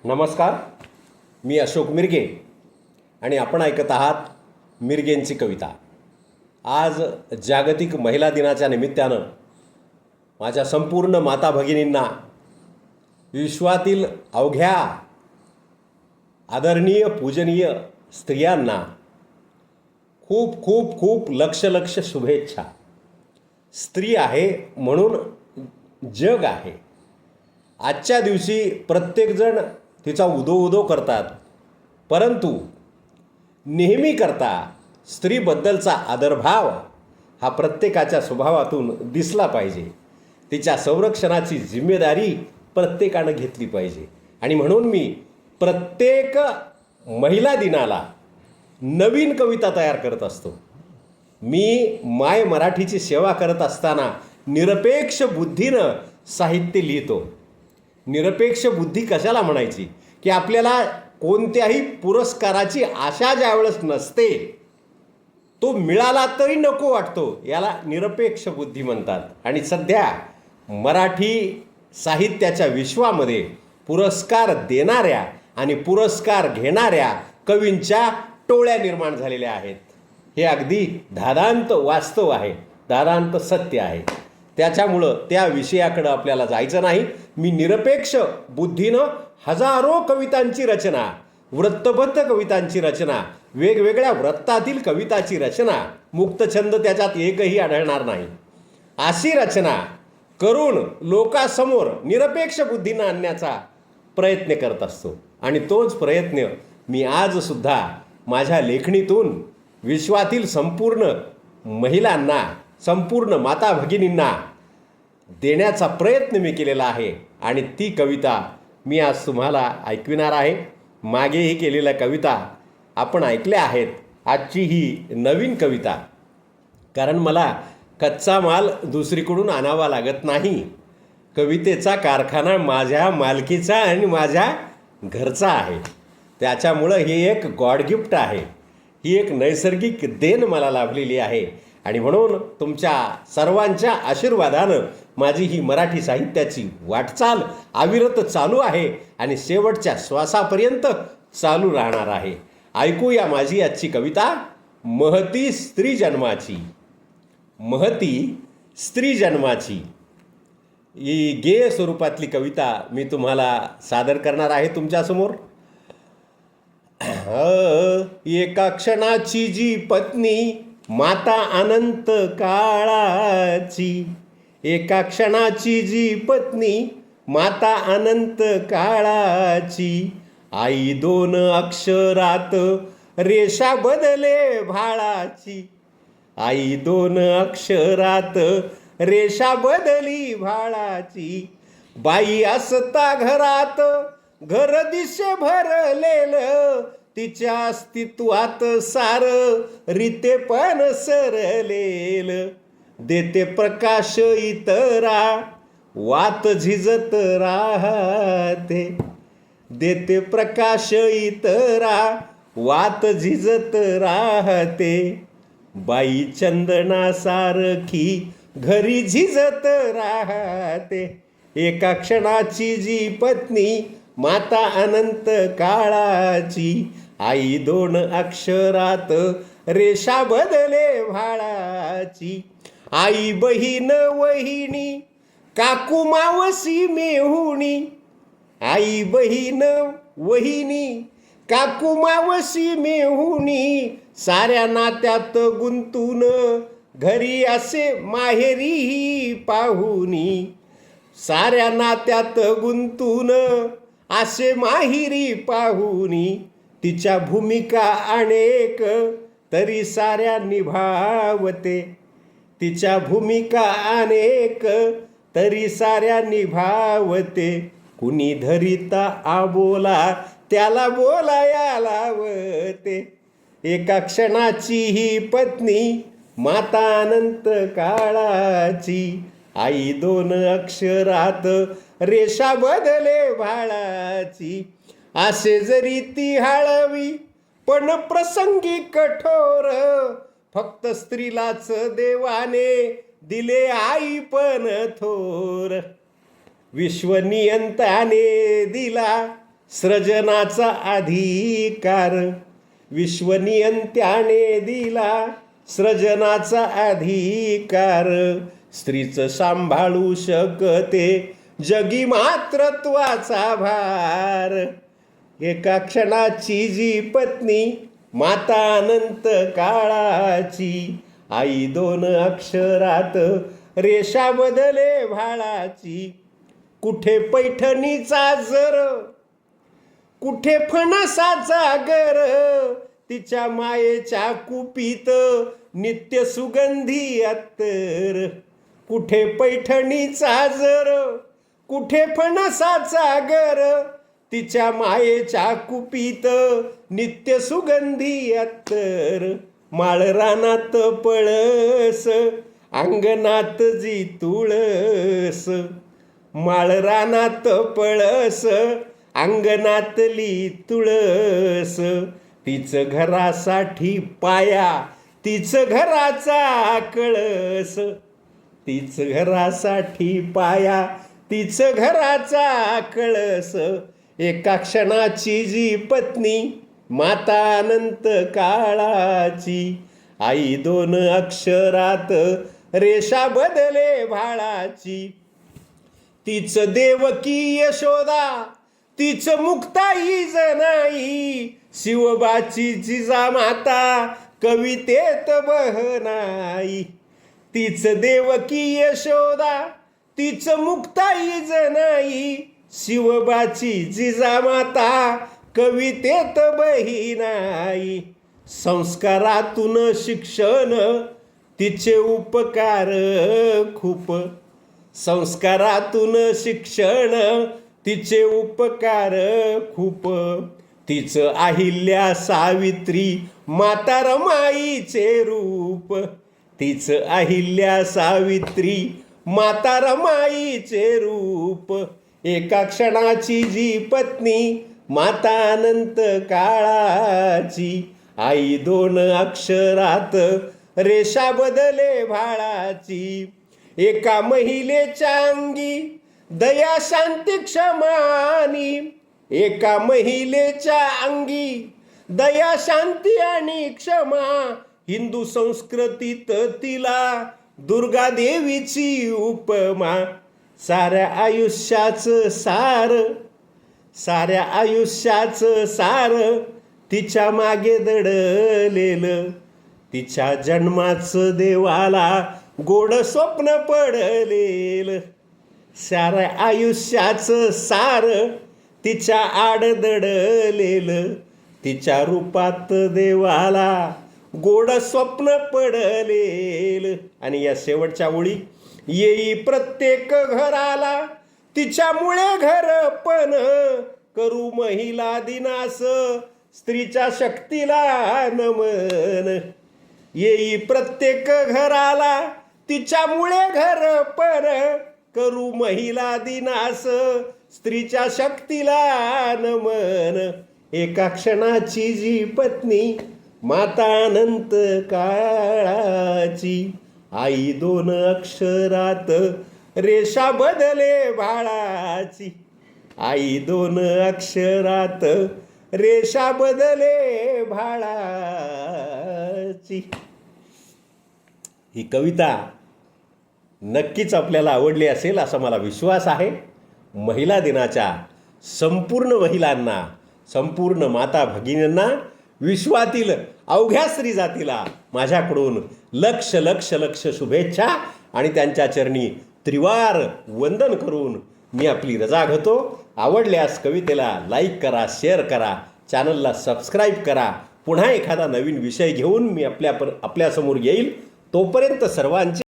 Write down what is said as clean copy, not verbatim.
नमस्कार, मी अशोक मिरगे आणि आपण ऐकत आहात मिरगेंची कविता. आज जागतिक महिला दिनाच्या निमित्तानं माझ्या संपूर्ण माता भगिनींना, विश्वातील अवघ्या आदरणीय पूजनीय स्त्रियांना खूप खूप खूप लक्ष शुभेच्छा. स्त्री आहे म्हणून जग आहे. आजच्या दिवशी प्रत्येकजण तिचा उदो करतात, परंतु नेहमी करता स्त्रीबद्दलचा आदरभाव हा प्रत्येकाच्या स्वभावातून दिसला पाहिजे. तिच्या संरक्षणाची जिम्मेदारी प्रत्येकानं घेतली पाहिजे. आणि म्हणून मी प्रत्येक महिला दिनाला नवीन कविता तयार करत असतो. मी माय मराठीची सेवा करत असताना निरपेक्ष बुद्धीनं साहित्य लिहितो. निरपेक्ष बुद्धी कशाला म्हणायची की आपल्याला कोणत्याही पुरस्काराची आशा ज्यावेळेस नसते, तो मिळाला तरी नको वाटतो, याला निरपेक्ष बुद्धी म्हणतात. आणि सध्या मराठी साहित्याच्या विश्वामध्ये पुरस्कार देणाऱ्या आणि पुरस्कार घेणाऱ्या कवींच्या टोळ्या निर्माण झालेल्या आहेत. हे अगदी दादांत वास्तव आहे, दादांत सत्य आहे. त्याच्यामुळं त्या विषयाकडं आपल्याला जायचं नाही. मी निरपेक्ष बुद्धीनं हजारो कवितांची रचना, वृत्तबद्ध कवितांची रचना, वेगवेगळ्या वृत्तातील कविताची रचना, मुक्तछंद त्याच्यात एकही आढळणार नाही, अशी रचना करून लोकांसमोर निरपेक्ष बुद्धीनं आणण्याचा प्रयत्न करत असतो. आणि तोच प्रयत्न मी आजसुद्धा माझ्या लेखणीतून विश्वातील संपूर्ण महिलांना, संपूर्ण माता भगिनींना देण्याचा प्रयत्न मी केलेला आहे. आणि ती कविता मी आज तुम्हाला ऐकविणार आहे. मागेही केलेल्या कविता आपण ऐकल्या आहेत. आजची ही नवीन कविता, कारण मला कच्चा माल दुसरीकडून आणावा लागत नाही. कवितेचा कारखाना माझ्या मालकीचा आणि माझ्या घरचा आहे. त्याच्यामुळं हे एक गॉड गिफ्ट आहे, ही एक नैसर्गिक देण मला लाभलेली आहे. आणि म्हणून तुमच्या सर्वांच्या आशीर्वादानं माझी ही मराठी साहित्याची वाटचाल अविरत चालू आहे आणि शेवटच्या श्वासापर्यंत चालू राहणार आहे. ऐकूया माझी आजची कविता, महती स्त्री जन्माची. महती स्त्री जन्माची ही गेय स्वरूपातली कविता मी तुम्हाला सादर करणार आहे तुमच्यासमोर. एका क्षणाची जी पत्नी माता अनंत काळाची, एका क्षणाची जी पत्नी माता अनंत काळाची, आई दोन अक्षरात रेषा बदले भाळाची, आई दोन अक्षरात रेषा बदली भाळाची, बाई असता घरात घर दिशे भरलेलं, तिच्या अस्तित्वात सार रीते पण सरलेल, देते प्रकाश इतरा वात झिजत राहते, देते प्रकाश इतरा वात झिजत राहते, बाई चंदनासारखी घरी झिजत राहते. एका क्षणाची जी पत्नी माता अनंत काळाची, आई दोन अक्षरात रेषा बदले भाळाची, आई बहीण वहिनी काकू मावशी मेहुणी, आई बहीण वहिनी काकू मावशी मेहुणी, साऱ्या नात्यात गुंतून घरी असे माहेरी पाहुणी, साऱ्या नात्यात गुंतून असे माहेरी पाहुणी, तिच्या भूमिका अनेक तरी साऱ्या निभावते, तिच्या भूमिका अनेक तरी साऱ्या निभावते, कुणी धरिता आबोला त्याला बोलाया लावते. एका क्षणाची ही पत्नी माता अनंत काळाची, आई दोन अक्षरात रेषा बदले भाळाची, असे जरी ती हळवी पण प्रसंगी कठोर, फक्त स्त्रीलाच देवाने दिले आई पण थोर, विश्वनियंताने दिला सृजनाचा अधिकार विश्वनियंत्याने दिला. सृजनाचा अधिकार स्त्रीचं सांभाळू शकते जगी मातृत्वाचा भार. एका क्षणाची जी पत्नी माता अनंत काळाची. आई 2 अक्षरात रेषा बदले भाळाची. कुठे पैठणीचा जर कुठे फणसाचा गर. तिच्या मायेच्या कुपीत नित्य सुगंधी अत्तर. कुठे पैठणीचा जर कुठे फणसाचा गर. तिच्या मायेच्या कुपीत नित्य सुगंधी अत्तर. माळरानात पळस अंगणात जी तुळस. माळरानात पळस अंगणातली तुळस. तिचं घरासाठी पाया तिचं घराचा कळस. तिचं घरासाठी पाया तिचं घराचा कळस. एका क्षणाची जी पत्नी माता अनंत काळाची. आई 2 अक्षरात रेषा बदले भाळाची. तिचं देवकी यशोदा तिचं मुक्ताई जनाई. शिवबाची जिजामाता कवितेत बहनाई. तिचं देवकी यशोदा तिचं मुक्ताई जनाई. शिवबाची जिजामाता कवितेत बहिनाई. संस्कारातून शिक्षण तिचे उपकार खूप. संस्कारातून शिक्षण तिचे उपकार खूप. तिचं अहिल्या सावित्री माता रमाईचे रूप. तिचं अहिल्या सावित्री माता रमाईचे रूप. एका क्षणाची जी पत्नी माता अनंत काळाची. आई 2 अक्षरात रेषा बदले भाळाची. एका महिलेच्या अंगी दया शांती क्षमानी. एका महिलेच्या अंगी दया शांती आणि क्षमा. हिंदू संस्कृतीत तिला दुर्गा देवीची उपमा. साऱ्या आयुष्याचं सार साऱ्या आयुष्याचं सार तिच्या मागे दडलेलं. तिच्या जन्माचं देवाला गोड स्वप्न पडलेलं. साऱ्या आयुष्याचं सार तिच्या आड दडलेलं. तिच्या रूपात देवाला गोड स्वप्न पडलेलं. आणि या शेवटच्या ओळी. येई प्रत्येक घराला तिच्यामुळे घर पण. करू महिला दिनास स्त्रीच्या शक्तीला नमन. येई प्रत्येक घराला तिच्यामुळे घर पण. करू महिला दिनास स्त्रीच्या शक्तीला नमन. एका क्षणाची जी पत्नी माता अनंत काळाची. आई 2 अक्षरात रेषा बदले भाळाची. आई 2 अक्षरात रेषा बदले भाळाची. ही कविता नक्कीच आपल्याला आवडली असेल असा मला विश्वास आहे. महिला दिनाच्या संपूर्ण महिलांना, संपूर्ण माता भगिनींना, विश्वातील अवघ्या स्त्री जातीला माझ्याकडून लक्ष लक्ष लक्ष शुभेच्छा आणि त्यांच्या चरणी त्रिवार वंदन करून मी आपली रजा घेतो. आवडल्यास कवितेला लाईक करा, शेअर करा, चॅनलला सबस्क्राईब करा. पुन्हा एखादा नवीन विषय घेऊन मी आपल्यासमोर येईल. तोपर्यंत सर्वांचे